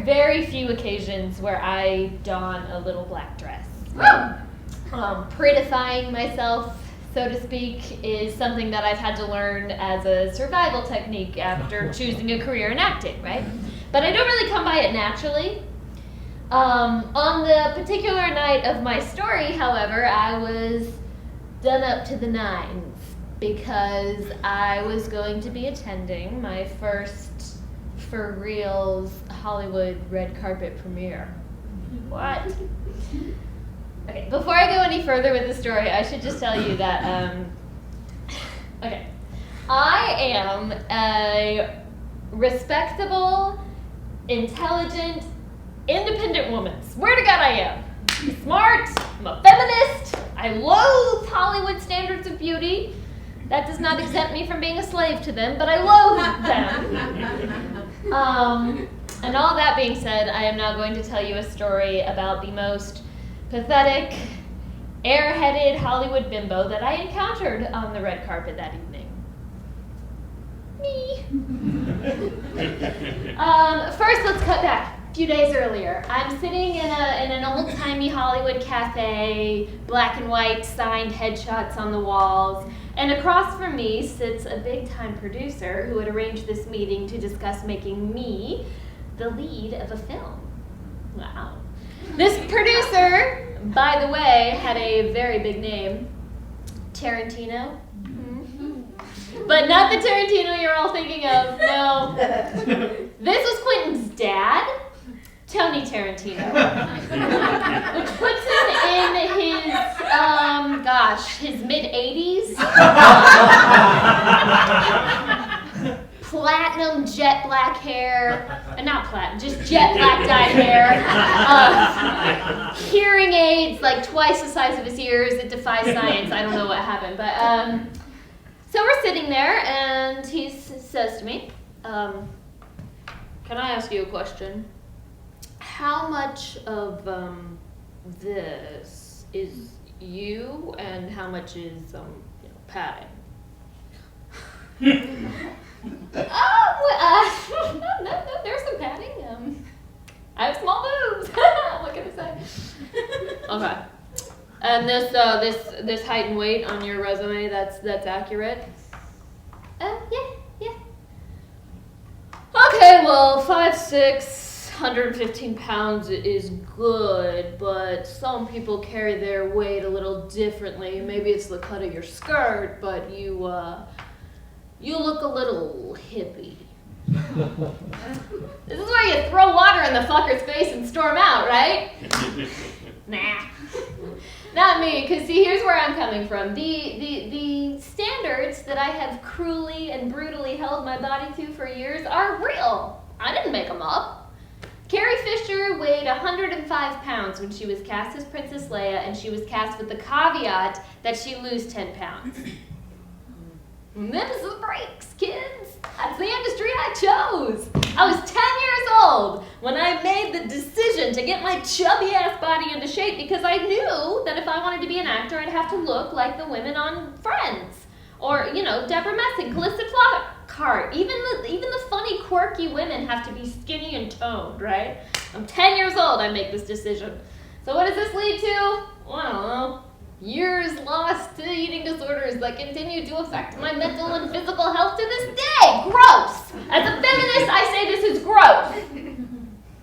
very few occasions where I don a little black dress. Prettifying myself, so to speak, is something that I've had to learn as a survival technique after choosing a career in acting, right? But I don't really come by it naturally. On the particular night of my story, however, I was done up to the nines because I was going to be attending my first for reals Hollywood red carpet premiere. What? Okay, before I go any further with the story, I should just tell you that, okay, I am a respectable, intelligent, independent woman. Swear to God I am. I'm smart, I'm a feminist, I loathe Hollywood standards of beauty. That does not exempt me from being a slave to them, but I loathe them. And all that being said, I am now going to tell you a story about the most pathetic, airheaded Hollywood bimbo that I encountered on the red carpet that evening. Me. First, let's cut back. A few days earlier, I'm sitting in an old-timey Hollywood cafe, black and white signed headshots on the walls, and across from me sits a big-time producer who had arranged this meeting to discuss making me the lead of a film. Wow. This producer, by the way, had a very big name, Tarantino. But not the Tarantino you're all thinking of, no. This was Quentin's dad, Tony Tarantino, which puts him in his mid-80s. Platinum jet black hair, not platinum, just jet black dyed hair. Hearing aids like twice the size of his ears. It defies science. I don't know what happened, but so we're sitting there, and he says to me, "Can I ask you a question? How much of this is you, and how much is padding?" No, there's some padding. I have small boobs. What can I say? Okay. And this height and weight on your resume, that's accurate? Yeah. Okay, well, 5'6", 115 pounds is good, but some people carry their weight a little differently. Maybe it's the cut of your skirt, but you look a little hippie. This is where you throw water in the fucker's face and storm out, right? Nah. Not me, because see, here's where I'm coming from. The standards that I have cruelly and brutally held my body to for years are real. I didn't make them up. Carrie Fisher weighed 105 pounds when she was cast as Princess Leia, and she was cast with the caveat that she lose 10 pounds. Them's the breaks, kids. That's the industry I chose. I was 10 years old when I made the decision to get my chubby ass body into shape because I knew that if I wanted to be an actor, I'd have to look like the women on Friends. Or, Deborah Messing, Calista Flockhart. Even the funny, quirky women have to be skinny and toned, right? I'm 10 years old, I make this decision. So what does this lead to? Well, I don't know. Years lost to eating disorders that continue to affect my mental and physical health to this day. Gross! As a feminist, I say this is gross.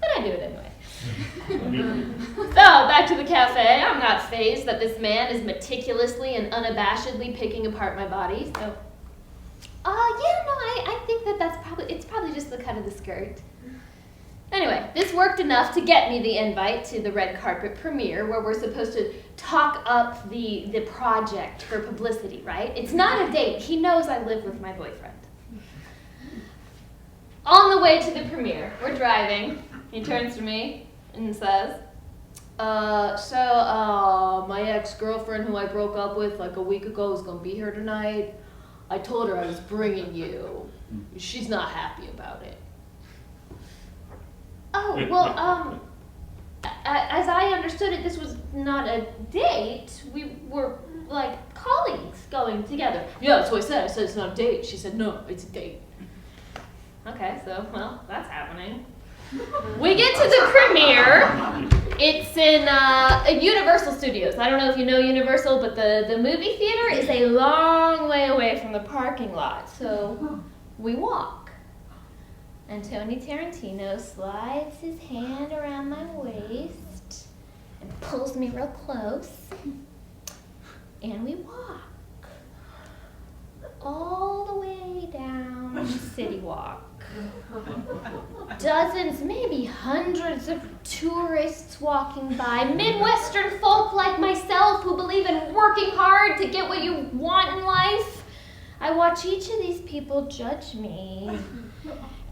But I do it anyway. So, back to the cafe. I'm not fazed that this man is meticulously and unabashedly picking apart my body. So, I think it's probably just the cut of the skirt. Anyway, this worked enough to get me the invite to the red carpet premiere where we're supposed to talk up the project for publicity, right? It's not a date. He knows I live with my boyfriend. On the way to the premiere, we're driving. He turns to me and says, my ex-girlfriend who I broke up with like a week ago is going to be here tonight. I told her I was bringing you. She's not happy about it. Oh, well, as I understood it, this was not a date. We were, like, colleagues going together. Yeah, that's what I said. I said it's not a date. She said, no, it's a date. Okay, so, well, that's happening. We get to the premiere. It's in Universal Studios. I don't know if you know Universal, but the movie theater is a long way away from the parking lot. So we walk. And Tony Tarantino slides his hand around my waist and pulls me real close. And we walk all the way down City Walk. Dozens, maybe hundreds of tourists walking by, Midwestern folk like myself who believe in working hard to get what you want in life. I watch each of these people judge me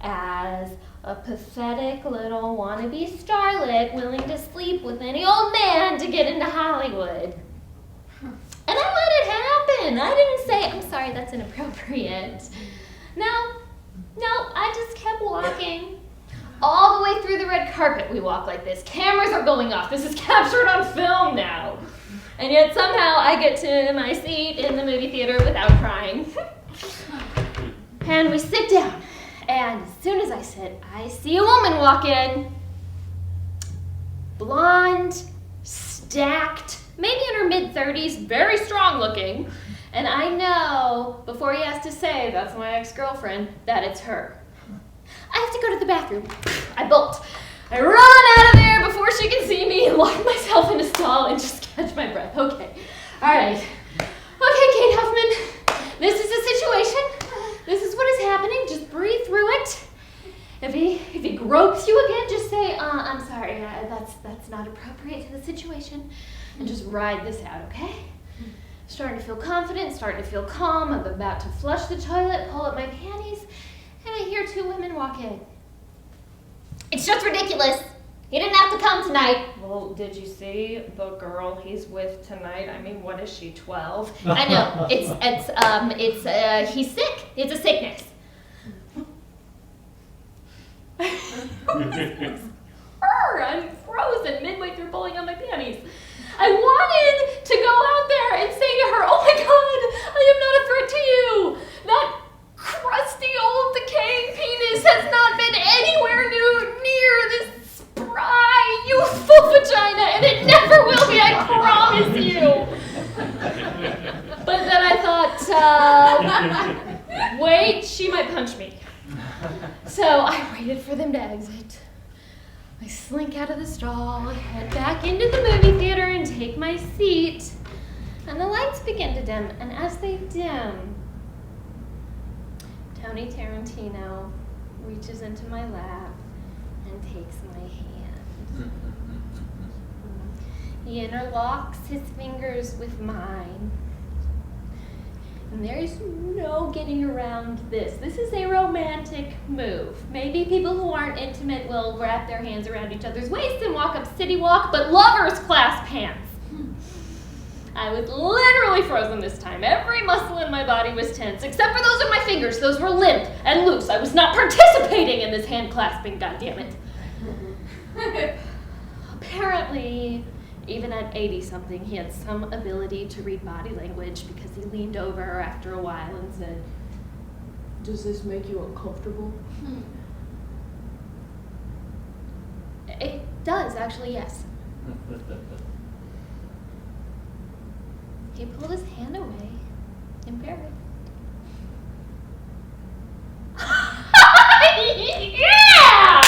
as a pathetic little wannabe starlet willing to sleep with any old man to get into Hollywood. And I let it happen. I didn't say, I'm sorry, that's inappropriate. No, I just kept walking. All the way through the red carpet we walk like this. Cameras are going off. This is captured on film now. And yet somehow I get to my seat in the movie theater without crying. And we sit down. And as soon as I sit, I see a woman walk in. Blonde, stacked, maybe in her mid-30s, very strong looking. And I know, before he has to say, that's my ex-girlfriend, that it's her. I have to go to the bathroom. I bolt. I run out of there before she can see me, lock myself in a stall, and just catch my breath. Okay. All right. Okay, Kate Huffman, this is the situation. This is what is happening. Just breathe through it. If he gropes you again, just say, I'm sorry, that's not appropriate to the situation. And just ride this out, okay? Starting to feel confident, starting to feel calm. I'm about to flush the toilet, pull up my panties, and I hear two women walk in. It's just ridiculous. He didn't have to come tonight. Well, did you see the girl he's with tonight? I mean, what is she, 12? I know. He's sick. It's a sickness. I'm frozen midway through pulling on my panties. I wanted to go out there and say to her, oh my God, I am not a threat to you. That crusty old decaying penis has not been anywhere near this spry, youthful vagina, and it never will be, I promise you. But then I thought, wait, she might punch me. So I waited for them to exit. I slink out of the stall, head back into the movie theater and take my seat. And the lights begin to dim, and as they dim, Tony Tarantino reaches into my lap and takes my hand. He interlocks his fingers with mine. And there's no getting around this. This is a romantic move. Maybe people who aren't intimate will wrap their hands around each other's waists and walk up City Walk, but lovers clasp hands. I was literally frozen this time. Every muscle in my body was tense, except for those of my fingers. Those were limp and loose. I was not participating in this hand clasping, goddammit. Apparently, even at 80-something, he had some ability to read body language because he leaned over after a while and said, "Does this make you uncomfortable?" It does, actually, yes. He pulled his hand away, embarrassed. Yeah!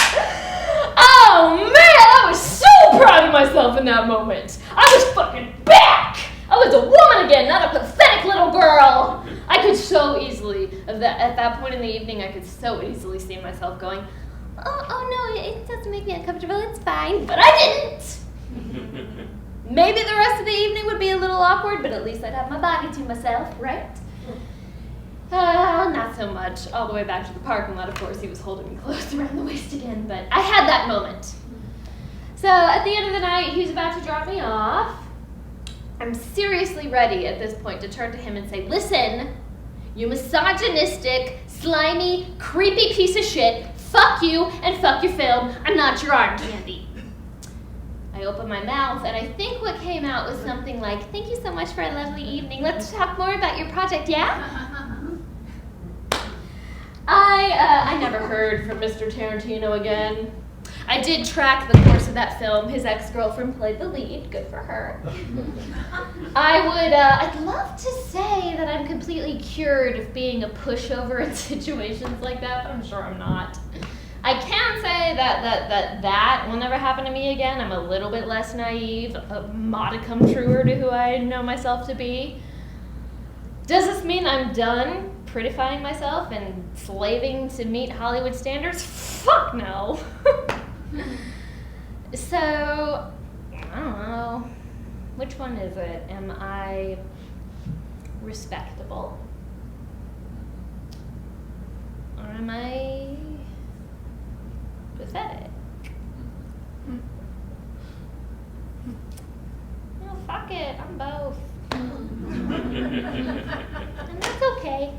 Oh man, I was so proud of myself in that moment. I was fucking back! I was a woman again, not a pathetic little girl. I could so easily, at that point in the evening, I could so easily see myself going, oh no, it doesn't make me uncomfortable, it's fine. But I didn't! Maybe the rest of the evening would be a little awkward, but at least I'd have my body to myself, right? Not so much. All the way back to the parking lot, of course, he was holding me close around the waist again, but I had that moment. So at the end of the night, he was about to drop me off. I'm seriously ready at this point to turn to him and say, listen, you misogynistic, slimy, creepy piece of shit, fuck you and fuck your film. I'm not your arm candy. I opened my mouth, and I think what came out was something like, thank you so much for a lovely evening. Let's talk more about your project, yeah? I never heard from Mr. Tarantino again. I did track the course of that film. His ex-girlfriend played the lead. Good for her. I'd love to say that I'm completely cured of being a pushover in situations like that, but I'm sure I'm not. I can say that will never happen to me again. I'm a little bit less naive, a modicum truer to who I know myself to be. Does this mean I'm done prettifying myself and slaving to meet Hollywood standards? Fuck no. So, I don't know. Which one is it? Am I respectable? Or am I pathetic? No, fuck it. I'm both. And that's okay.